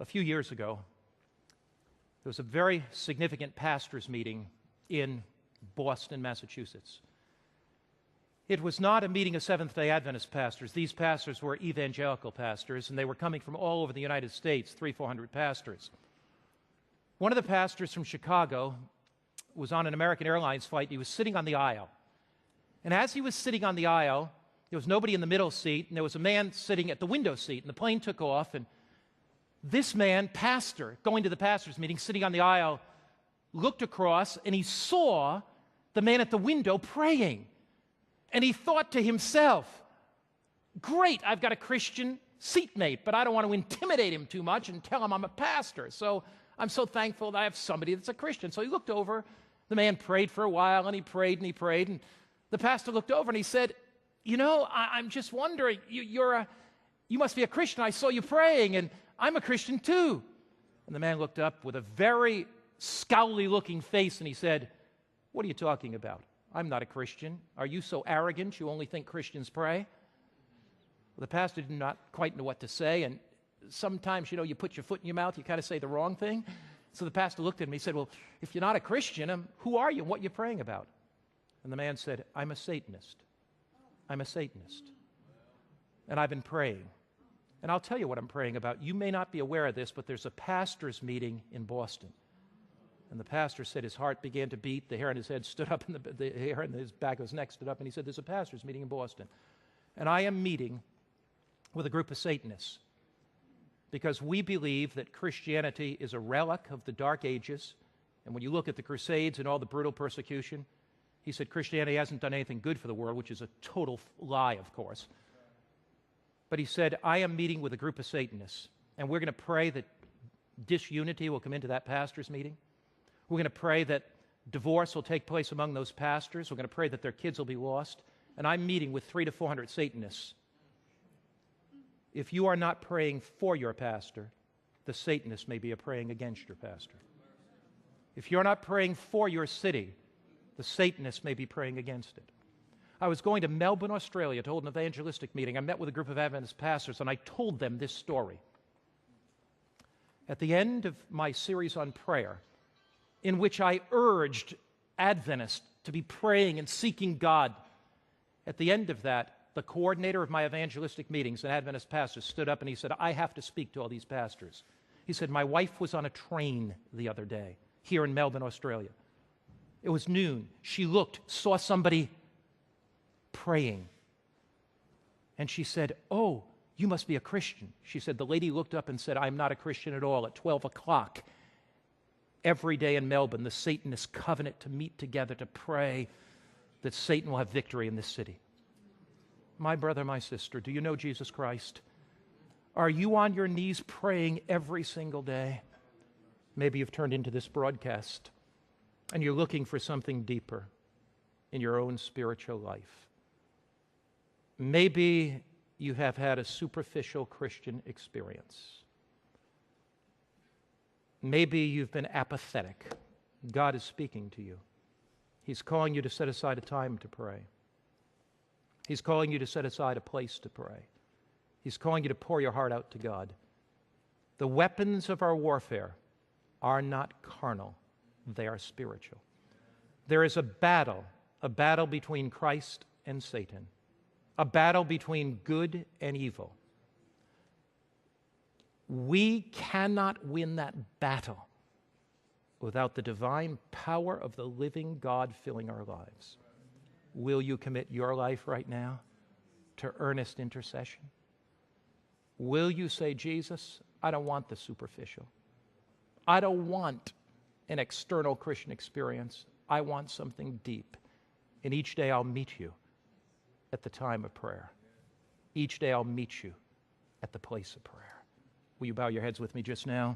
A few years ago, there was a very significant pastors' meeting in Boston, Massachusetts. It was not a meeting of Seventh-day Adventist pastors. These pastors were evangelical pastors, and they were coming from all over the United States, 300-400 pastors. One of the pastors from Chicago was on an American Airlines flight. He was sitting on the aisle. And as he was sitting on the aisle, there was nobody in the middle seat, and there was a man sitting at the window seat, and the plane took off, and this man, pastor, going to the pastors' meeting, sitting on the aisle, looked across, and he saw the man at the window praying. And he thought to himself, great, I've got a Christian seatmate, but I don't want to intimidate him too much and tell him I'm a pastor. So I'm so thankful that I have somebody that's a Christian. So he looked over, the man prayed for a while, and he prayed, and the pastor looked over and he said, you know, I'm just wondering, you must be a Christian. I saw you praying, and I'm a Christian too. And the man looked up with a very scowly-looking face, and he said, what are you talking about? I'm not a Christian. Are you so arrogant you only think Christians pray? Well, the pastor did not quite know what to say, and sometimes, you put your foot in your mouth, you kind of say the wrong thing. So the pastor looked at him, he said, well, if you're not a Christian, who are you and what are you praying about? And the man said, I'm a Satanist. I'm a Satanist. And I've been praying. And I'll tell you what I'm praying about. You may not be aware of this, but there's a pastor's meeting in Boston. And the pastor said his heart began to beat, the hair on his head stood up, and the hair on his back of his neck stood up, and he said, there's a pastor's meeting in Boston. And I am meeting with a group of Satanists because we believe that Christianity is a relic of the Dark Ages. And when you look at the Crusades and all the brutal persecution, he said Christianity hasn't done anything good for the world, which is a total lie, of course. But he said, I am meeting with a group of Satanists, and we're going to pray that disunity will come into that pastor's meeting. We're going to pray that divorce will take place among those pastors. We're going to pray that their kids will be lost. And I'm meeting with 300 to 400 Satanists. If you are not praying for your pastor, the Satanists may be praying against your pastor. If you're not praying for your city, the Satanists may be praying against it. I was going to Melbourne, Australia to hold an evangelistic meeting. I met with a group of Adventist pastors, and I told them this story. At the end of my series on prayer, in which I urged Adventists to be praying and seeking God, at the end of that, the coordinator of my evangelistic meetings, an Adventist pastor, stood up and he said, I have to speak to all these pastors. He said, my wife was on a train the other day here in Melbourne, Australia. It was noon. She looked, saw somebody praying. And she said, oh, you must be a Christian. She said, the lady looked up and said, I'm not a Christian at all. At 12 o'clock, every day in Melbourne, the Satanists covenant to meet together to pray that Satan will have victory in this city. My brother, my sister, do you know Jesus Christ? Are you on your knees praying every single day? Maybe you've turned into this broadcast and you're looking for something deeper in your own spiritual life. Maybe you have had a superficial Christian experience. Maybe you've been apathetic. God is speaking to you. He's calling you to set aside a time to pray. He's calling you to set aside a place to pray. He's calling you to pour your heart out to God. The weapons of our warfare are not carnal. They are spiritual. There is a battle between Christ and Satan, a battle between good and evil. We cannot win that battle without the divine power of the living God filling our lives. Will you commit your life right now to earnest intercession? Will you say, Jesus, I don't want the superficial. I don't want an external Christian experience. I want something deep. And each day I'll meet you at the time of prayer. Each day I'll meet you at the place of prayer. Will you bow your heads with me just now?